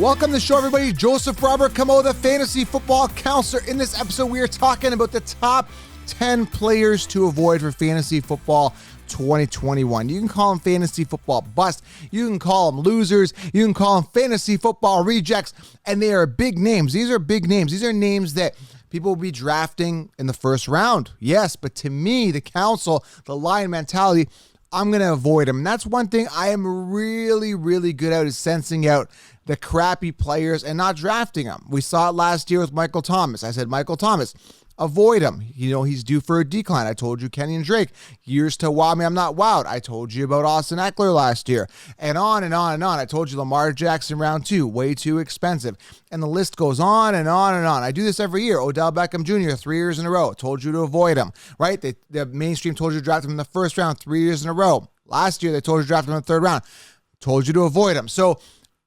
Welcome to the show, everybody. Joseph Robert Camo, the fantasy football counselor. In this episode, we are talking about the top 10 players to avoid for fantasy football 2021. You can call them fantasy football bust. You can call them losers. You can call them fantasy football rejects. And they are big names. These are big names. These are names that people will be drafting in the first round. Yes, but to me, the council, the lion mentality, I'm going to avoid them. And that's one thing I am really, really good at, is sensing out the crappy players and not drafting them. We saw it last year with Michael Thomas. I said, Michael Thomas, avoid him. You know, he's due for a decline. I told you Kenny and Drake. Years to wow me, I'm not wowed. I told you about Austin Ekeler last year. And on and on and on. I told you Lamar Jackson round 2, way too expensive. And the list goes on and on and on. I do this every year. Odell Beckham Jr., 3 years in a row. Told you to avoid him, right? The mainstream told you to draft him in the first round 3 years in a row. Last year, they told you to draft him in the third round. Told you to avoid him. So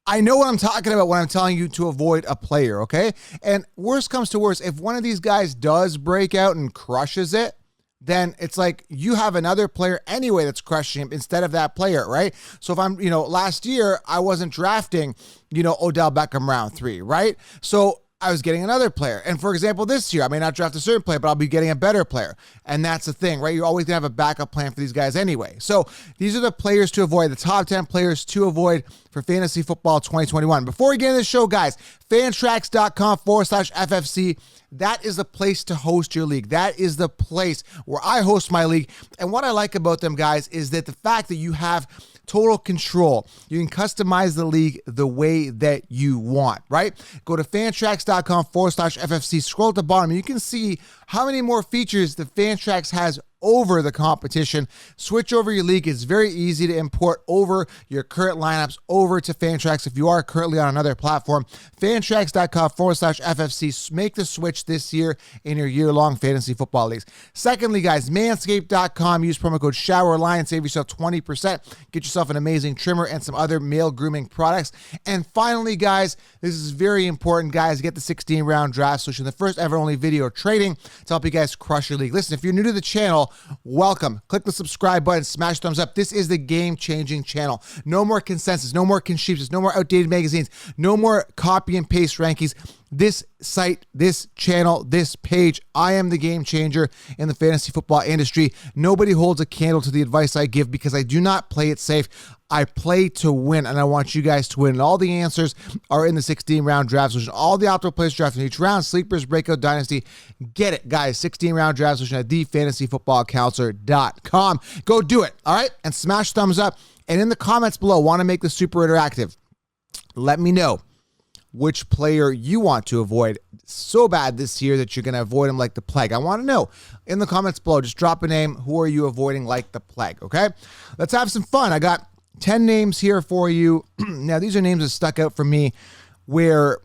I know what I'm talking about when I'm telling you to avoid a player, okay? And worst comes to worst, if one of these guys does break out and crushes it, then it's like you have another player anyway that's crushing him instead of that player, right? So if I'm, last year, I wasn't drafting, Odell Beckham round 3, right? So I was getting another player. And for example, this year, I may not draft a certain player, but I'll be getting a better player. And that's the thing, right? You're always going to have a backup plan for these guys anyway. So these are the players to avoid, the top 10 players to avoid for fantasy football 2021. Before we get into the show, guys, fantrax.com/FFC. That is the place to host your league. That is the place where I host my league. And what I like about them, guys, is that the fact that you have total control. You can customize the league the way that you want, right? Go to fantrax.com/FFC. Scroll at the bottom. You can see how many more features the Fantrax has over the competition. Switch over your league. It's very easy to import over your current lineups over to Fantrax if you are currently on another platform. Fantrax.com/FFC. Make the switch this year in your year-long fantasy football leagues. Secondly, guys, manscaped.com. Use promo code SHOWERLION. Save yourself 20%. Get yourself an amazing trimmer and some other male grooming products. And finally, guys, this is very important, guys. Get the 16-round draft solution, the first ever only video trading to help you guys crush your league. Listen, if you're new to the channel, welcome. Click the subscribe button, smash thumbs up. This is the game-changing channel. No more consensus, no more consheeps, no more outdated magazines, no more copy and paste rankings. This site, this channel, this page, I am the game changer in the fantasy football industry. Nobody holds a candle to the advice I give because I do not play it safe. I play to win, and I want you guys to win. And all the answers are in the 16-round draft solution. All the optimal players drafted in each round, sleepers, breakout, dynasty. Get it, guys. 16-round draft solution at thefantasyfootballcounselor.com. Go do it, all right? And smash thumbs up. And in the comments below, want to make this super interactive. Let me know which player you want to avoid so bad this year that you're going to avoid him like the plague. I want to know in the comments below. Just drop a name. Who are you avoiding like the plague, okay? Let's have some fun. I got 10 names here for you. Now, these are names that stuck out for me where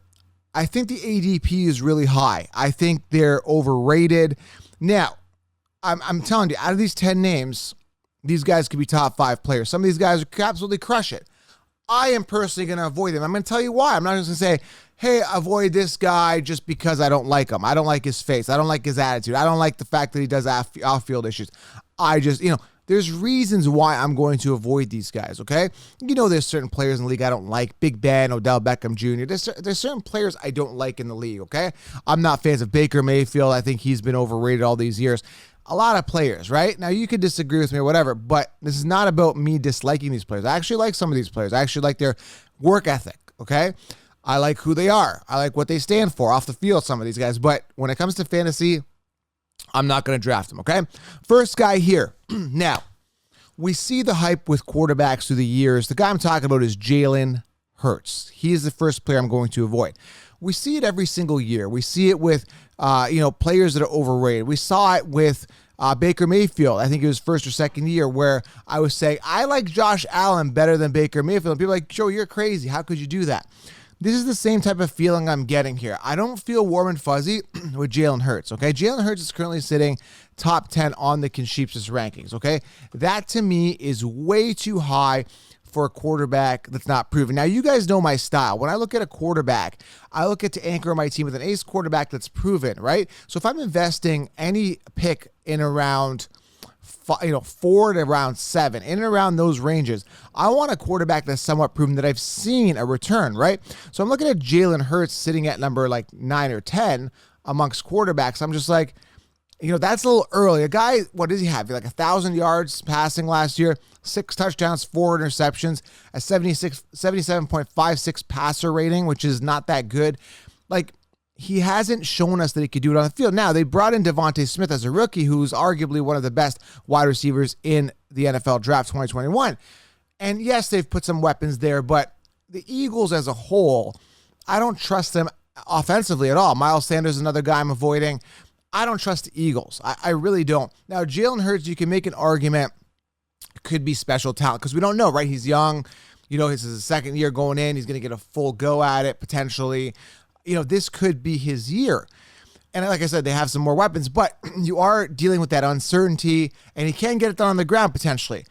I think the ADP is really high. I think they're overrated. Now, I'm telling you, out of these 10 names, these guys could be top 5 players. Some of these guys could absolutely crush it. I am personally going to avoid them. I'm going to tell you why. I'm not just going to say, hey, avoid this guy just because I don't like him. I don't like his face. I don't like his attitude. I don't like the fact that he does off-field issues. I just, there's reasons why I'm going to avoid these guys, okay? There's certain players in the league I don't like. Big Ben, Odell Beckham Jr. There's certain players I don't like in the league, okay? I'm not fans of Baker Mayfield. I think he's been overrated all these years. A lot of players, right? Now, you could disagree with me or whatever, but this is not about me disliking these players. I actually like some of these players. I actually like their work ethic, okay? I like who they are. I like what they stand for off the field, some of these guys. But when it comes to fantasy, I'm not going to draft them, okay? First guy here. Now, we see the hype with quarterbacks through the years. The guy I'm talking about is Jalen Hurts. He is the first player I'm going to avoid. We see it every single year. We see it with, players that are overrated. We saw it with Baker Mayfield. I think it was first or second year where I was saying, I like Josh Allen better than Baker Mayfield. And people are like, Joe, you're crazy. How could you do that? This is the same type of feeling I'm getting here. I don't feel warm and fuzzy with Jalen Hurts, okay? Jalen Hurts is currently sitting top 10 on the Consheeps' rankings, okay? That, to me, is way too high for a quarterback that's not proven. Now, you guys know my style. When I look at a quarterback, I look at to anchor my team with an ace quarterback that's proven, right? So if I'm investing any pick in around 4 to around 7, in and around those ranges. I want a quarterback that's somewhat proven that I've seen a return, right? So I'm looking at Jalen Hurts sitting at number like 9 or 10 amongst quarterbacks. I'm just like, that's a little early. A guy, what does he have? Like 1,000 yards passing last year, 6 touchdowns, 4 interceptions, a 77.56 passer rating, which is not that good. Like, he hasn't shown us that he could do it on the field. Now, they brought in Davante Smith as a rookie, who's arguably one of the best wide receivers in the NFL draft 2021. And yes, they've put some weapons there, but the Eagles as a whole, I don't trust them offensively at all. Miles Sanders is another guy I'm avoiding. I don't trust the Eagles. I really don't. Now, Jalen Hurts, you can make an argument, could be special talent because we don't know, right? He's young. This is his second year going in. He's going to get a full go at it potentially. This could be his year. And like I said, they have some more weapons, but you are dealing with that uncertainty, and he can get it done on the ground potentially.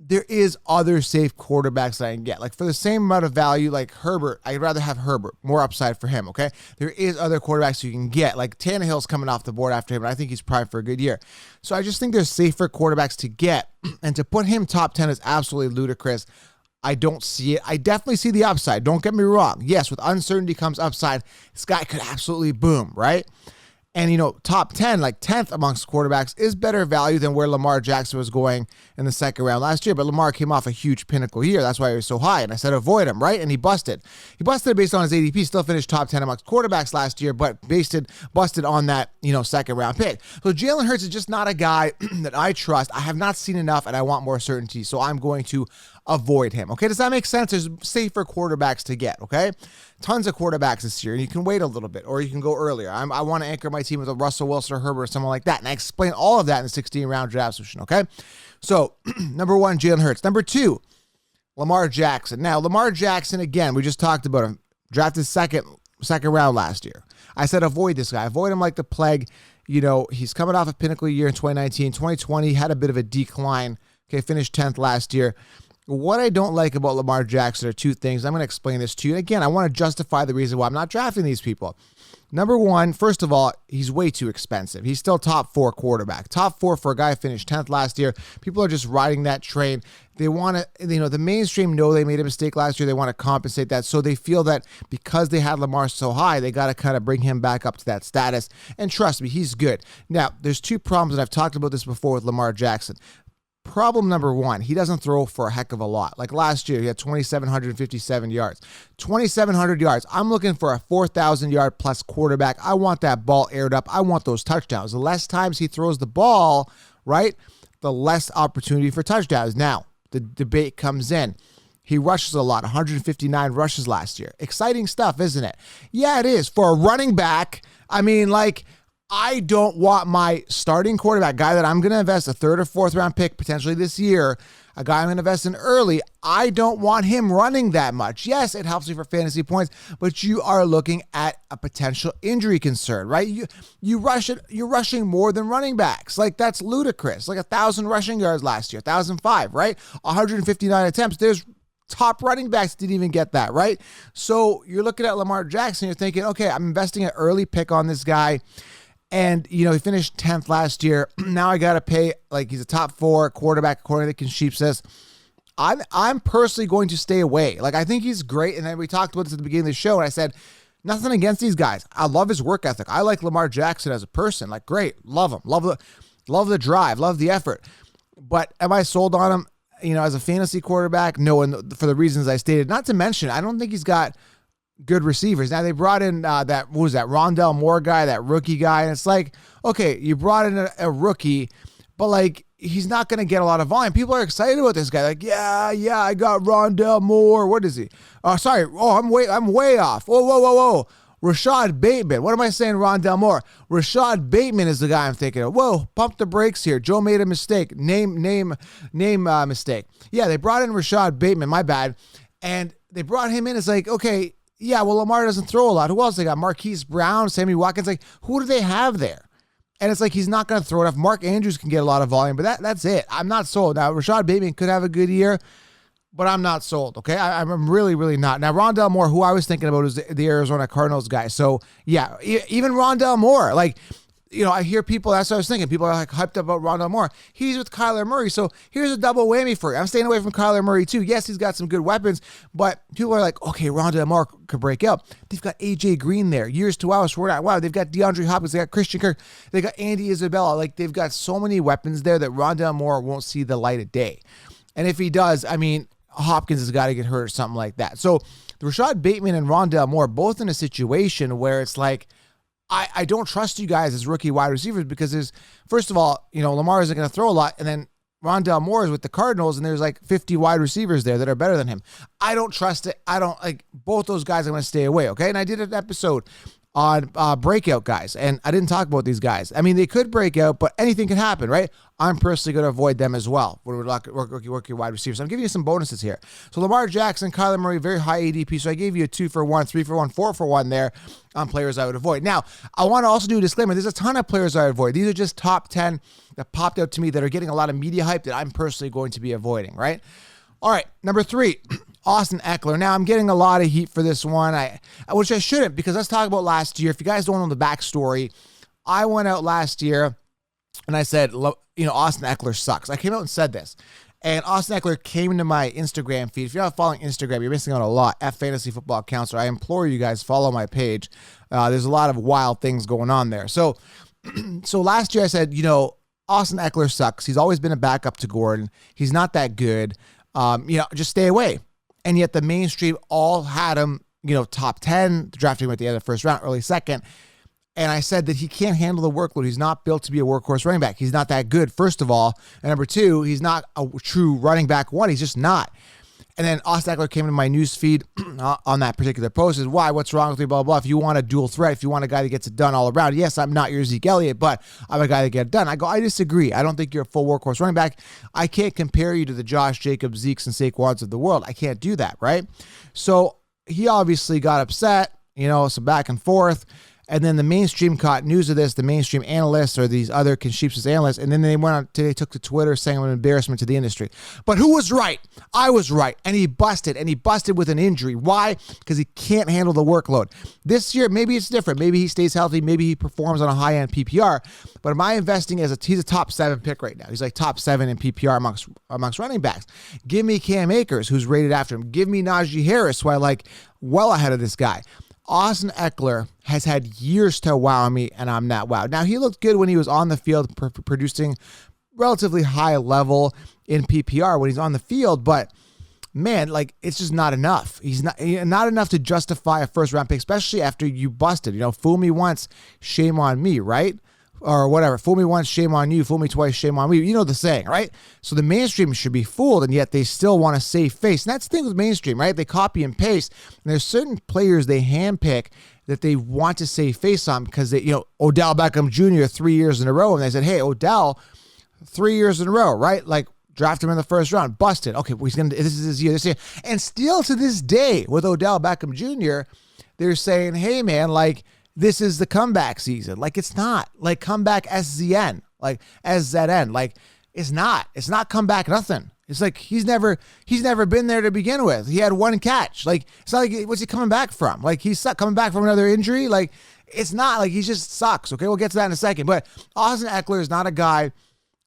There is other safe quarterbacks that I can get. Like for the same amount of value, like Herbert, I'd rather have Herbert. More upside for him, okay? There is other quarterbacks you can get. Like Tannehill's coming off the board after him, and I think he's primed for a good year. So I just think there's safer quarterbacks to get. And to put him top 10 is absolutely ludicrous. I don't see it. I definitely see the upside. Don't get me wrong. Yes, with uncertainty comes upside. This guy could absolutely boom, right? And, top 10, like 10th amongst quarterbacks is better value than where Lamar Jackson was going in the second round last year. But Lamar came off a huge pinnacle year. That's why he was so high. And I said avoid him, right? And he busted. He busted based on his ADP. Still finished top 10 amongst quarterbacks last year, but busted on that, second round pick. So Jalen Hurts is just not a guy that I trust. I have not seen enough, and I want more certainty. So I'm going to avoid him. Okay, does that make sense? There's safer quarterbacks to get, okay? Tons of quarterbacks this year, and you can wait a little bit, or you can go earlier. I want to anchor my team with a Russell Wilson or Herbert or someone like that, and I explain all of that in the 16-round draft solution, okay? So, number 1, Jalen Hurts. Number 2, Lamar Jackson. Now, Lamar Jackson, again, we just talked about him, drafted second round last year. I said avoid this guy. Avoid him like the plague. He's coming off a pinnacle year in 2019. 2020 had a bit of a decline. Okay, finished 10th last year. What I don't like about Lamar Jackson are 2 things. I'm going to explain this to you. And again, I want to justify the reason why I'm not drafting these people. Number 1, first of all, he's way too expensive. He's still top 4 quarterback. Top 4 for a guy who finished 10th last year. People are just riding that train. They want to, the mainstream know they made a mistake last year. They want to compensate that. So they feel that because they had Lamar so high, they got to kind of bring him back up to that status. And trust me, he's good. Now, there's 2 problems, and I've talked about this before with Lamar Jackson. Problem number 1, he doesn't throw for a heck of a lot. Like last year, he had 2,757 yards. 2,700 yards. I'm looking for a 4,000-yard plus quarterback. I want that ball aired up. I want those touchdowns. The less times he throws the ball, right, the less opportunity for touchdowns. Now, the debate comes in. He rushes a lot, 159 rushes last year. Exciting stuff, isn't it? Yeah, it is. For a running back, I don't want my starting quarterback, guy that I'm going to invest a 3rd or 4th round pick potentially this year, a guy I'm going to invest in early. I don't want him running that much. Yes, it helps me for fantasy points, but you are looking at a potential injury concern, right? You're rushing more than running backs. Like, that's ludicrous. Like 1,000 rushing yards last year, 1,005, right? 159 attempts. There's top running backs didn't even get that, right? So you're looking at Lamar Jackson, you're thinking, okay, I'm investing an early pick on this guy. And, he finished 10th last year. Now I got to pay, like, he's a top 4 quarterback according to Sheepsist. I'm personally going to stay away. Like, I think he's great. And then we talked about this at the beginning of the show, and I said, nothing against these guys. I love his work ethic. I like Lamar Jackson as a person. Like, great. Love him. Love the drive. Love the effort. But am I sold on him, as a fantasy quarterback? No, and for the reasons I stated. Not to mention, I don't think he's got good receivers. Now they brought in Rondell Moore guy, that rookie guy, and it's like, okay, you brought in a rookie, but like he's not going to get a lot of volume. People are excited about this guy. Like, yeah, I got Rondell Moore. What is he? Sorry. Oh, I'm way off. Whoa. Rashad Bateman. What am I saying? Rondell Moore. Rashad Bateman is the guy I'm thinking of. Whoa, pump the brakes here. Joe made a mistake. Name mistake. Yeah, they brought in Rashad Bateman. My bad. And they brought him in. It's like, okay, yeah, well, Lamar doesn't throw a lot. Who else they got? Marquise Brown, Sammy Watkins. Like, who do they have there? And it's like he's not going to throw enough. Mark Andrews can get a lot of volume, but that's it. I'm not sold. Now, Rashad Bateman could have a good year, but I'm not sold, okay? I'm really, really not. Now, Rondell Moore, who I was thinking about, is the Arizona Cardinals guy. So, yeah, even Rondell Moore, like, I hear people, that's what I was thinking. People are like hyped up about Rondale Moore. He's with Kyler Murray. So here's a double whammy for you. I'm staying away from Kyler Murray too. Yes, he's got some good weapons, but people are like, okay, Rondale Moore could break out. They've got AJ Green there. Years to wow. They've got DeAndre Hopkins. They got Christian Kirk. They got Andy Isabella. Like, they've got so many weapons there that Rondale Moore won't see the light of day. And if he does, I mean, Hopkins has got to get hurt or something like that. So Rashad Bateman and Rondale Moore both in a situation where it's like, I don't trust you guys as rookie wide receivers because there's, first of all, Lamar isn't going to throw a lot, and then Rondale Moore is with the Cardinals, and there's like 50 wide receivers there that are better than him. I don't trust it. I don't like both those guys. I'm going to stay away, okay? And I did an episode on breakout guys, and I didn't talk about these guys. I mean, they could break out, but anything can happen, right? I'm personally going to avoid them as well when we're rookie wide receivers. So I'm giving you some bonuses here. So Lamar Jackson, Kyler Murray, very high ADP. So I gave you a 2 for 1, 3 for 1, 4 for 1 there on players I would avoid. Now, I want to also do a disclaimer. There's a ton of players I avoid. These are just top 10 that popped out to me that are getting a lot of media hype that I'm personally going to be avoiding, right? All right, number 3. Austin Ekeler. Now, I'm getting a lot of heat for this one, which I shouldn't, because let's talk about last year. If you guys don't know the backstory, I went out last year and I said, Austin Ekeler sucks. I came out and said this. And Austin Ekeler came into my Instagram feed. If you're not following Instagram, you're missing out a lot. Fantasy Football Counselor. I implore you guys, follow my page. There's a lot of wild things going on there. So last year I said, Austin Ekeler sucks. He's always been a backup to Gordon. He's not that good. Just stay away. And yet the mainstream all had him, top 10, drafting him at the end of the first round, early second. And I said that he can't handle the workload. He's not built to be a workhorse running back. He's not that good, first of all. And number 2, he's not a true running back 1. He's just not. And then Austin Ekeler came into my news feed on that particular post. Is why? What's wrong with me? Blah, blah, blah. If you want a dual threat, if you want a guy that gets it done all around, yes, I'm not your Zeke Elliott, but I'm a guy that gets it done. I disagree. I don't think you're a full workhorse running back. I can't compare you to the Josh Jacobs, Zekes, and Saquons of the world. I can't do that, right? So he obviously got upset, some back and forth. And then the mainstream caught news of this, the mainstream analysts or these other Concheapsis analysts, and then they took to Twitter saying I'm an embarrassment to the industry. But who was right? I was right. And he busted with an injury. Why? Because he can't handle the workload. This year, maybe it's different. Maybe he stays healthy. Maybe he performs on a high-end PPR. But am I investing he's a top 7 pick right now. He's like top 7 in PPR amongst running backs. Give me Cam Akers, who's rated after him. Give me Najee Harris, who I like well ahead of this guy. Austin Ekeler has had years to wow me, and I'm not wowed. Now, he looked good when he was on the field, producing relatively high level in PPR when he's on the field, but man, it's just not enough. He's not enough to justify a first-round pick, especially after you busted. Fool me once, shame on me, right? Or whatever. Fool me once, shame on you. Fool me twice, shame on me. You know the saying, right? So the mainstream should be fooled, and yet they still want to save face. And that's the thing with mainstream, right? They copy and paste. And there's certain players they handpick that they want to save face on because they, Odell Beckham Jr. 3 years in a row, and they said, hey, Odell, 3 years in a row, right? Draft him in the first round, busted. Okay, well, this is his year, this year. And still to this day with Odell Beckham Jr., they're saying, hey, man, this is the comeback season. It's not. Comeback SZN. SZN. It's not. It's not comeback nothing. It's he's never been there to begin with. He had one catch. It's not what's he coming back from? He's coming back from another injury? It's not. He just sucks. Okay, we'll get to that in a second. But Austin Ekeler is not a guy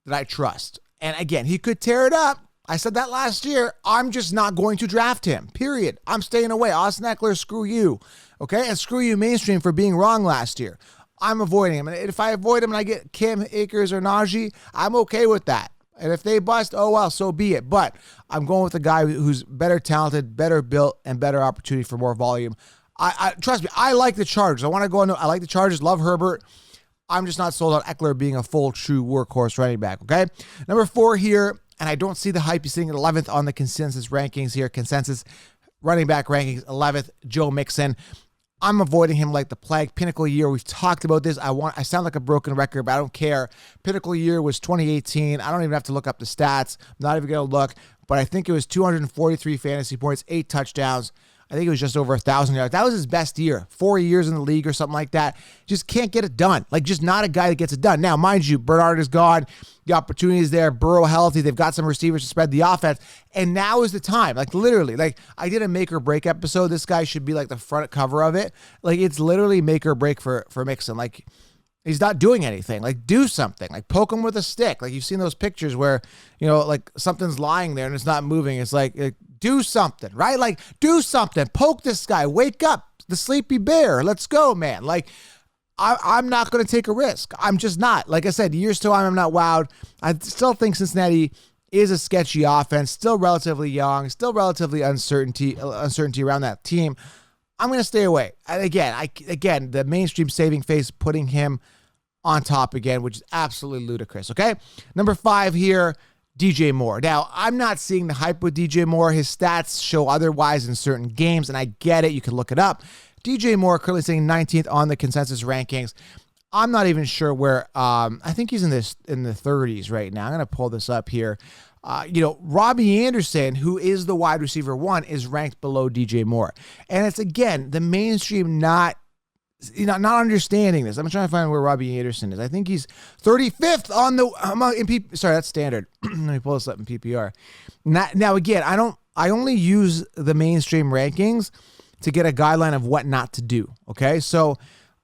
that I trust. And again, he could tear it up. I said that last year. I'm just not going to draft him, period. I'm staying away. Austin Ekeler, screw you, okay? And screw you, mainstream, for being wrong last year. I'm avoiding him. And if I avoid him and I get Cam Akers or Najee, I'm okay with that. And if they bust, oh, well, so be it. But I'm going with a guy who's better talented, better built, and better opportunity for more volume. I trust me, I like the Chargers. I like the Chargers, love Herbert. I'm just not sold on Ekeler being a full, true workhorse running back, okay? Number 4 here, and I don't see the hype. You're sitting at 11th on the consensus rankings here. Consensus running back rankings, 11th, Joe Mixon. I'm avoiding him like the plague. Pinnacle year, we've talked about this. I sound like a broken record, but I don't care. Pinnacle year was 2018. I don't even have to look up the stats. I'm not even going to look, but I think it was 243 fantasy points, 8 touchdowns. I think it was just over 1,000 yards. That was his best year. 4 years in the league or something like that. Just can't get it done. Just not a guy that gets it done. Now, mind you, Bernard is gone. The opportunity is there. Burrow healthy. They've got some receivers to spread the offense. And now is the time. Literally. I did a make or break episode. This guy should be the front cover of it. It's literally make or break for Mixon. He's not doing anything. Like, do something. Like, poke him with a stick. Like, you've seen those pictures where, like something's lying there and it's not moving. It's like do something, right? Like, do something. Poke this guy. Wake up. The sleepy bear. Let's go, man. Like, I'm not going to take a risk. I'm just not. Like I said, years to I'm not wowed. I still think Cincinnati is a sketchy offense, still relatively young, still relatively uncertainty around that team. I'm going to stay away. And again, the mainstream saving face putting him on top again, which is absolutely ludicrous. Okay. Number 5 here, DJ Moore. Now, I'm not seeing the hype with DJ Moore. His stats show otherwise in certain games, and I get it. You can look it up. DJ Moore currently sitting 19th on the consensus rankings. I'm not even sure where. I think he's in the 30s right now. I'm going to pull this up here. Robbie Anderson, who is the wide receiver 1, is ranked below DJ Moore, and it's again the mainstream not understanding this. I'm trying to find where Robbie Anderson is. I think he's 35th on the in PP. Sorry, that's standard. Let me pull this up in PPR. Now again, I only use the mainstream rankings to get a guideline of what not to do. Okay, so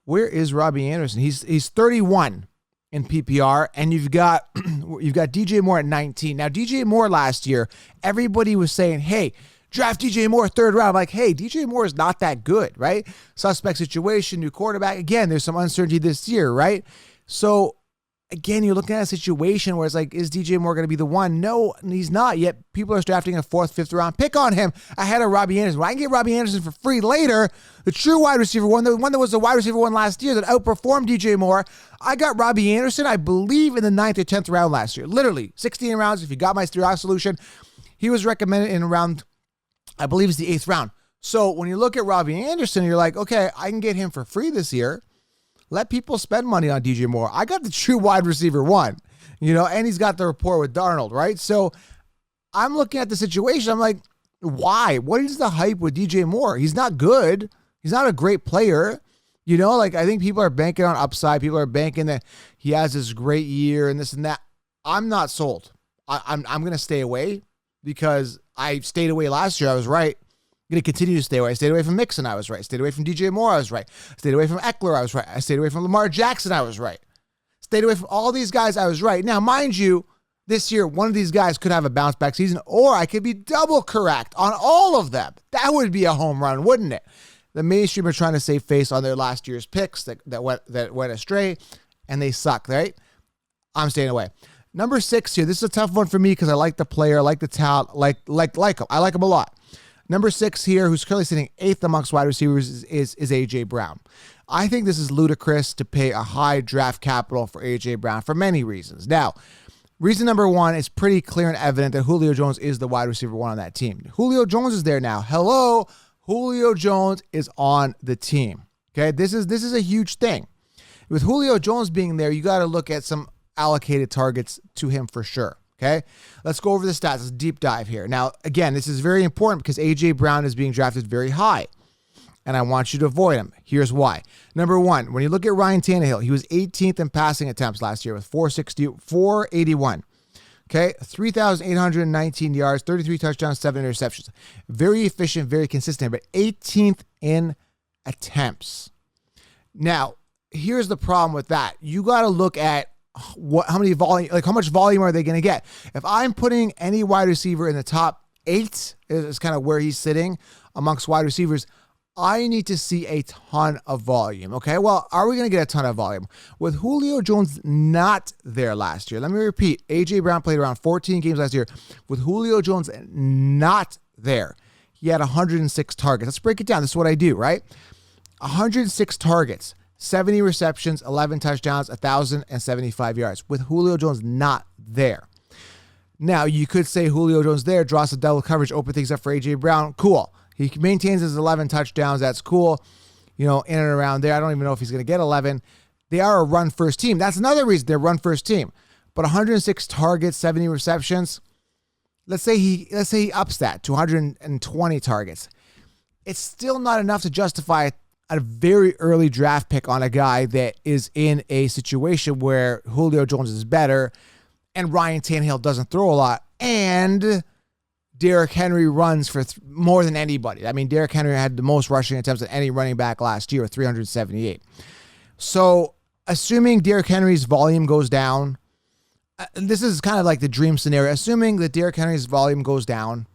where is Robbie Anderson? He's 31 in PPR, and you've got DJ Moore at 19. Now DJ Moore last year, everybody was saying, hey, draft DJ Moore 3rd round. I'm like, hey, DJ Moore is not that good, right? Suspect situation, new quarterback. Again, there's some uncertainty this year, right? So again, you're looking at a situation where it's like, is DJ Moore going to be the one? No, he's not. Yet people are drafting a 4th, 5th round pick on him ahead of Robbie Anderson. When I can get Robbie Anderson for free later, the true wide receiver 1, the one that was the wide receiver 1 last year that outperformed DJ Moore, I got Robbie Anderson, I believe, in the 9th or 10th round last year. Literally, 16 rounds. If you got my draft solution, he was recommended in around, I believe it's the 8th round. So when you look at Robbie Anderson, you're like, okay, I can get him for free this year. Let people spend money on DJ Moore. I got the true wide receiver 1, and he's got the rapport with Darnold, right? So I'm looking at the situation. I'm like, why? What is the hype with DJ Moore? He's not good. He's not a great player. I think people are banking on upside. People are banking that he has this great year and this and that. I'm not sold. I'm going to stay away because I stayed away last year. I was right. I'm going to continue to stay away. I stayed away from Mixon. I was right. Stayed away from DJ Moore. I was right. Stayed away from Ekeler. I was right. I stayed away from Lamar Jackson. I was right. Stayed away from all these guys. I was right. Now, mind you, this year, one of these guys could have a bounce back season, or I could be double correct on all of them. That would be a home run, wouldn't it? The mainstream are trying to save face on their last year's picks that went astray, and they suck, right? I'm staying away. Number 6 here. This is a tough one for me because I like the player, I like the talent, like him. I like him a lot. Number 6 here, who's currently sitting 8th amongst wide receivers, is A.J. Brown. I think this is ludicrous to pay a high draft capital for A.J. Brown for many reasons. Now, reason number 1 is pretty clear and evident that Julio Jones is the wide receiver 1 on that team. Julio Jones is there now. Hello, Julio Jones is on the team. Okay, this is a huge thing. With Julio Jones being there, you got to look at some allocated targets to him for sure. Okay, let's go over the stats. Let's deep dive here. Now, again, this is very important because A.J. Brown is being drafted very high, and I want you to avoid him. Here's why. Number 1, when you look at Ryan Tannehill, he was 18th in passing attempts last year with 481. Okay, 3,819 yards, 33 touchdowns, 7 interceptions. Very efficient, very consistent, but 18th in attempts. Now, here's the problem with that. You got to look at how much volume are they going to get? If I'm putting any wide receiver in the top 8, is kind of where he's sitting amongst wide receivers, I need to see a ton of volume. Okay, well, are we going to get a ton of volume? With Julio Jones not there last year, let me repeat, A.J. Brown played around 14 games last year. With Julio Jones not there, he had 106 targets. Let's break it down. This is what I do, right? 106 targets. 70 receptions, 11 touchdowns, 1,075 yards with Julio Jones not there. Now, you could say Julio Jones there, draws the double coverage, open things up for A.J. Brown. Cool. He maintains his 11 touchdowns. That's cool. In and around there. I don't even know if he's going to get 11. They are a run-first team. That's another reason they're a run-first team. But 106 targets, 70 receptions. Let's say he ups that to 120 targets. It's still not enough to justify a very early draft pick on a guy that is in a situation where Julio Jones is better and Ryan Tannehill doesn't throw a lot and Derrick Henry runs for more than anybody. I mean, Derrick Henry had the most rushing attempts than any running back last year with 378. So assuming Derrick Henry's volume goes down, this is kind of like the dream scenario. Assuming that Derrick Henry's volume goes down,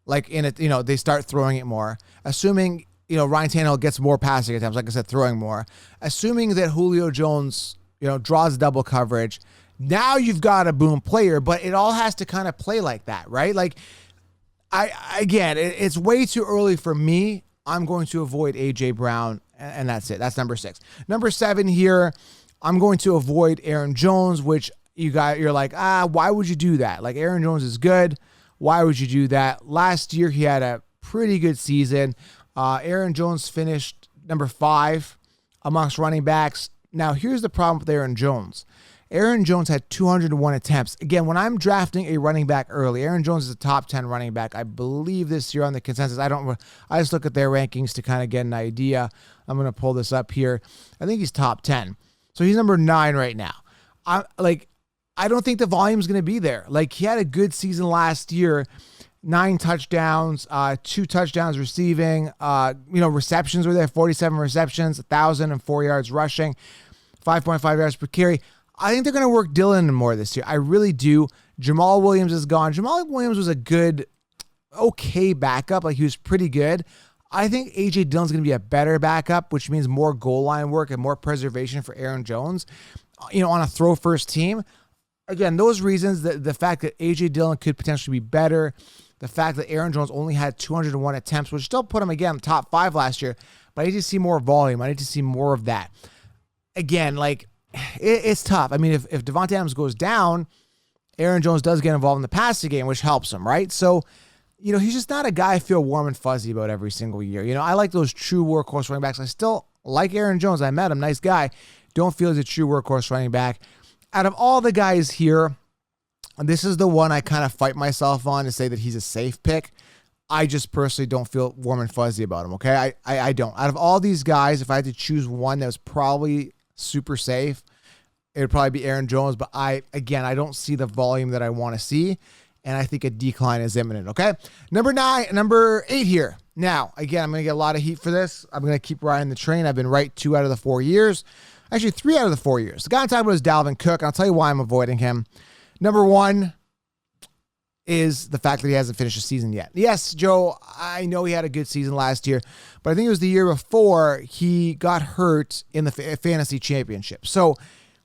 like in it, they start throwing it more. Assuming, Ryan Tannehill gets more passing attempts, like I said, throwing more. Assuming that Julio Jones, draws double coverage. Now you've got a boom player, but it all has to kind of play like that, right? Like, it's way too early for me. I'm going to avoid A.J. Brown, and that's it. That's number 6. Number 7 here, I'm going to avoid Aaron Jones, which you're like, why would you do that? Like, Aaron Jones is good. Why would you do that? Last year, he had a pretty good season. Aaron Jones finished number 5 amongst running backs. Now, here's the problem with Aaron Jones. Aaron Jones had 201 attempts. Again, when I'm drafting a running back early, Aaron Jones is a top 10 running back, I believe, this year on the consensus. I just look at their rankings to kind of get an idea. I'm going to pull this up here. I think he's top 10. So he's number 9 right now. I don't think the volume is going to be there. Like, he had a good season last year, 9 touchdowns, 2 touchdowns receiving, receptions were there, 47 receptions, 1,004 yards rushing, 5.5 yards per carry. I think they're going to work Dillon more this year. I really do. Jamal Williams is gone. Jamal Williams was a good, okay backup. Like, he was pretty good. I think A.J. Dillon's going to be a better backup, which means more goal line work and more preservation for Aaron Jones, on a throw-first team. Again, those reasons, the fact that A.J. Dillon could potentially be better, the fact that Aaron Jones only had 201 attempts, which still put him, again, top 5 last year, but I need to see more volume. I need to see more of that. Again, it's tough. I mean, if Davante Adams goes down, Aaron Jones does get involved in the passing game, which helps him, right? So, he's just not a guy I feel warm and fuzzy about every single year. I like those true workhorse running backs. I still like Aaron Jones. I met him. Nice guy. Don't feel he's a true workhorse running back. Out of all the guys here, this is the one I kind of fight myself on to say that he's a safe pick. I just personally don't feel warm and fuzzy about him, okay? I don't. Out of all these guys, if I had to choose one that was probably super safe, it would probably be Aaron Jones, but I don't see the volume that I want to see, and I think a decline is imminent, okay? Number 8 here. Now, again, I'm going to get a lot of heat for this. I'm going to keep riding the train. I've been right 2 out of the 4 years. Actually, 3 out of the 4 years. The guy I'm talking about is Dalvin Cook, and I'll tell you why I'm avoiding him. Number 1 is the fact that he hasn't finished the season yet. Yes, Joe, I know he had a good season last year, but I think it was the year before he got hurt in the fantasy championship. So,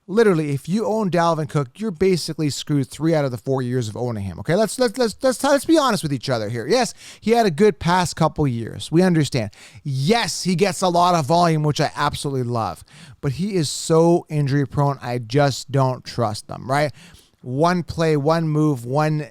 literally, if you own Dalvin Cook, you're basically screwed 3 out of the 4 years of owning him. Okay, let's be honest with each other here. Yes, he had a good past couple years. We understand. Yes, he gets a lot of volume, which I absolutely love. But he is so injury prone. I just don't trust them. Right? One play, one move, one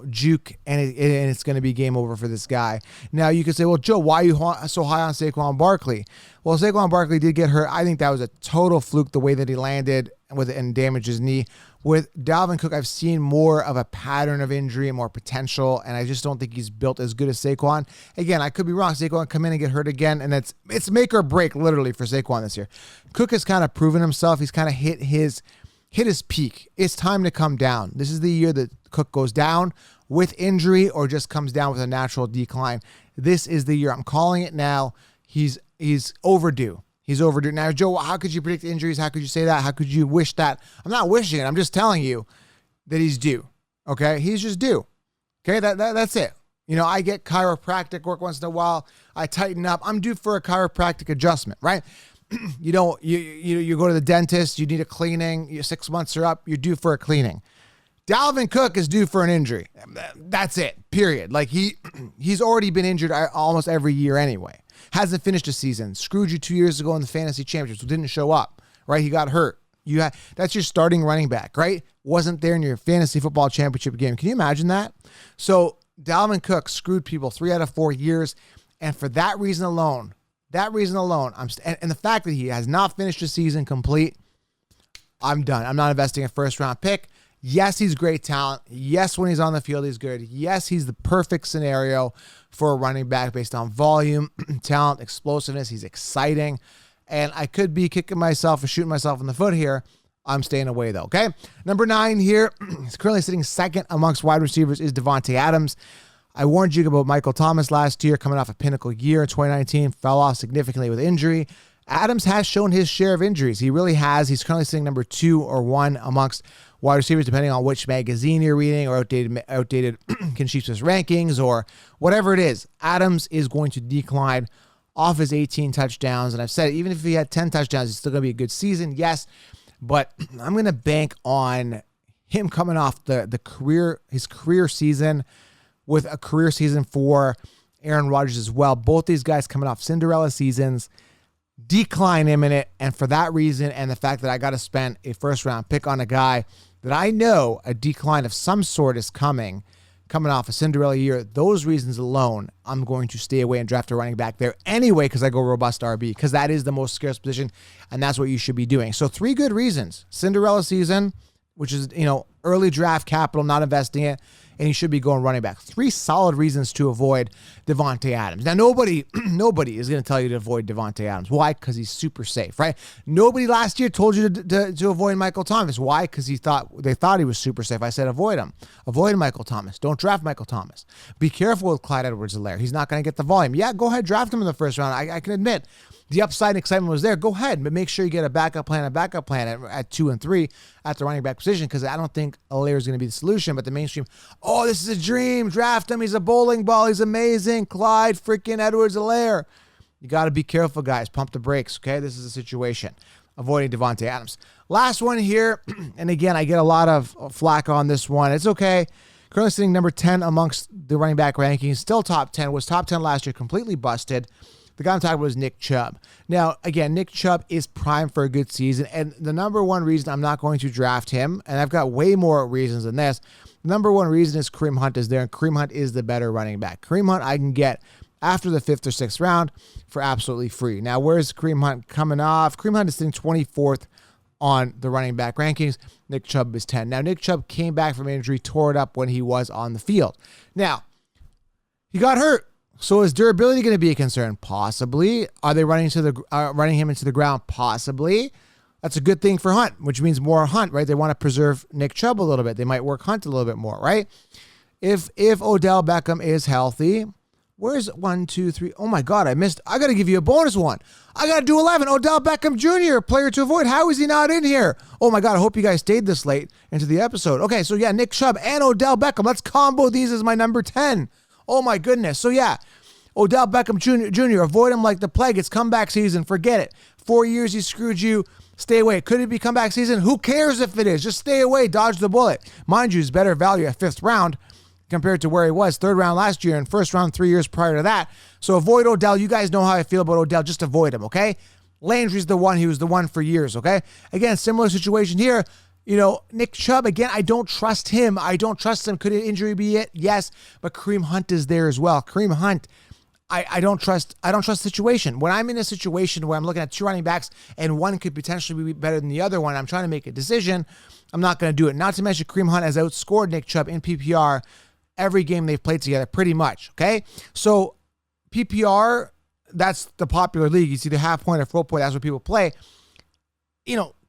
juke, and it's going to be game over for this guy. Now you could say, well, Joe, why are you so high on Saquon Barkley? Well, Saquon Barkley did get hurt. I think that was a total fluke the way that he landed with it and damaged his knee. With Dalvin Cook, I've seen more of a pattern of injury and more potential, and I just don't think he's built as good as Saquon. Again, I could be wrong. Saquon come in and get hurt again, and it's make or break literally for Saquon this year. Cook has kind of proven himself. He's kind of hit his peak. It's time to come down. This is the year that Cook goes down with injury or just comes down with a natural decline. This is the year. I'm calling it now. He's overdue. He's overdue. Now, Joe, how could you predict injuries? How could you say that? How could you wish that? I'm not wishing it. I'm just telling you that he's due. Okay? He's just due. Okay? That's it. I get chiropractic work once in a while. I tighten up. I'm due for a chiropractic adjustment, right? You go to the dentist, you need a cleaning, you're 6 months are up, you're due for a cleaning. Dalvin Cook is due for an injury. That's it, period. Like he's already been injured almost every year anyway. Hasn't finished a season. Screwed you 2 years ago in the fantasy championships, so didn't show up, right? He got hurt. That's your starting running back, right? Wasn't there in your fantasy football championship game. Can you imagine that? So Dalvin Cook screwed people 3 out of 4 years, and for that reason alone, and the fact that he has not finished the season complete, I'm done. I'm not investing a first-round pick. Yes, he's great talent. Yes, when he's on the field, he's good. Yes, he's the perfect scenario for a running back based on volume, talent, explosiveness. He's exciting. And I could be kicking myself or shooting myself in the foot here. I'm staying away, though, okay? Number 9 here, he's currently sitting second amongst wide receivers, is Davante Adams. I warned you about Michael Thomas last year, coming off a pinnacle year in 2019, fell off significantly with injury. Adams has shown his share of injuries. He really has. He's currently sitting number 2 or 1 amongst wide receivers, depending on which magazine you're reading, or outdated Conchichas rankings, or whatever it is. Adams is going to decline off his 18 touchdowns. And I've said, even if he had 10 touchdowns, it's still going to be a good season. Yes, but I'm going to bank on him coming off his career season with a career season for Aaron Rodgers as well. Both these guys coming off Cinderella seasons, decline imminent. And for that reason, and the fact that I got to spend a first round pick on a guy that I know a decline of some sort is coming off a Cinderella year, those reasons alone, I'm going to stay away and draft a running back there anyway, because I go robust RB, because that is the most scarce position, and that's what you should be doing. So 3 good reasons. Cinderella season, which is, early draft capital, not investing it, and you should be going running back. 3 solid reasons to avoid Davante Adams. Now, nobody is going to tell you to avoid Davante Adams. Why? Because he's super safe, right? Nobody last year told you to avoid Michael Thomas. Why? Because they thought he was super safe. I said avoid him. Avoid Michael Thomas. Don't draft Michael Thomas. Be careful with Clyde Edwards-Helaire. He's not going to get the volume. Yeah, go ahead, draft him in the first round. I can admit the upside and excitement was there. Go ahead, but make sure you get a backup plan at 2 and 3 at the running back position, because I don't think Helaire is going to be the solution. But the mainstream, oh, this is a dream. Draft him. He's a bowling ball. He's amazing. Clyde freaking Edwards-Helaire. You got to be careful, guys. Pump the brakes, okay? This is a situation. Avoiding Davante Adams. Last one here, and again, I get a lot of flack on this one. It's okay. Currently sitting number 10 amongst the running back rankings. Still top 10. Was top 10 last year. Completely busted. The guy I'm talking about was Nick Chubb. Now, again, Nick Chubb is primed for a good season, and the number one reason I'm not going to draft him, and I've got way more reasons than this, the number one reason is Kareem Hunt is there, and Kareem Hunt is the better running back. Kareem Hunt I can get after the 5th or 6th round for absolutely free. Now, where's Kareem Hunt coming off? Kareem Hunt is sitting 24th on the running back rankings. Nick Chubb is 10. Now, Nick Chubb came back from injury, tore it up when he was on the field. Now, he got hurt. So is durability going to be a concern? Possibly. Are they running him into the ground? Possibly. That's a good thing for Hunt, which means more Hunt, right? They want to preserve Nick Chubb a little bit. They might work Hunt a little bit more, right? If Odell Beckham is healthy, where's 1, 2, 3? Oh my God, I got to give you a bonus one. I got to do 11. Odell Beckham Jr., player to avoid. How is he not in here? Oh my God, I hope you guys stayed this late into the episode. Okay, so yeah, Nick Chubb and Odell Beckham. Let's combo these as my number 10. Oh my goodness. So yeah, Odell Beckham Jr., avoid him like the plague. It's comeback season. Forget it. 4 years he screwed you. Stay away. Could it be comeback season? Who cares if it is? Just stay away. Dodge the bullet. Mind you, he's better value at 5th round compared to where he was 3rd round last year and 1st round 3 years prior to that. So avoid Odell. You guys know how I feel about Odell. Just avoid him, okay? Landry's the one. He was the one for years, okay? Again, similar situation here. Nick Chubb, again, I don't trust him. Could an injury be it? Yes, but Kareem Hunt is there as well. Kareem Hunt, I don't trust the situation. When I'm in a situation where I'm looking at 2 running backs and one could potentially be better than the other one, I'm trying to make a decision, I'm not going to do it. Not to mention Kareem Hunt has outscored Nick Chubb in PPR every game they've played together, pretty much, okay? So PPR, that's the popular league. It's either half point or full point. That's what people play.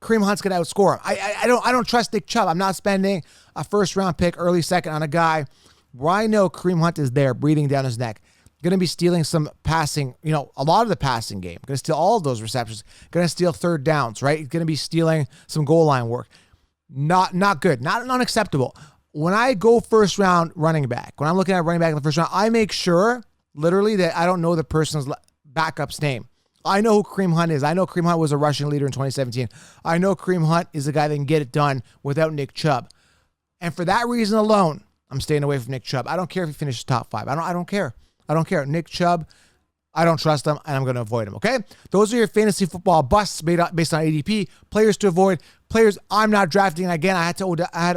Kareem Hunt's going to outscore him. I don't trust Nick Chubb. I'm not spending a 1st round pick, early 2nd on a guy where I know Kareem Hunt is there breathing down his neck. Going to be stealing some passing, a lot of the passing game. Going to steal all of those receptions. Going to steal 3rd downs, right? Going to be stealing some goal line work. Not good. Not unacceptable. When I go 1st round running back, when I'm looking at running back in the 1st round, I make sure literally that I don't know the person's backup's name. I know who Kareem Hunt is. I know Kareem Hunt was a rushing leader in 2017. I know Kareem Hunt is a guy that can get it done without Nick Chubb. And for that reason alone, I'm staying away from Nick Chubb. I don't care if he finishes top 5. I don't care. Nick Chubb, I don't trust him, and I'm going to avoid him, okay? Those are your fantasy football busts based on ADP. Players to avoid. Players I'm not drafting. And again, I had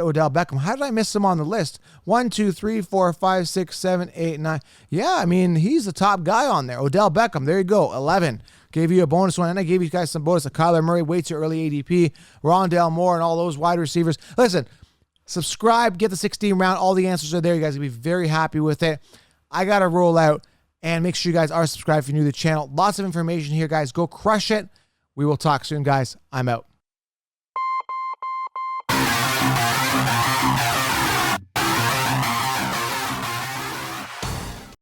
Odell Beckham. How did I miss him on the list? 1, 2, 3, 4, 5, 6, 7, 8, 9. Yeah, I mean, he's the top guy on there. Odell Beckham, there you go, 11. Gave you a bonus one, and I gave you guys some bonus. Kyler Murray, way too early ADP. Rondale Moore, and all those wide receivers. Listen, subscribe, get the 16 round. All the answers are there. You guys will be very happy with it. I got to roll out, and make sure you guys are subscribed if you're new to the channel. Lots of information here, guys. Go crush it. We will talk soon, guys. I'm out.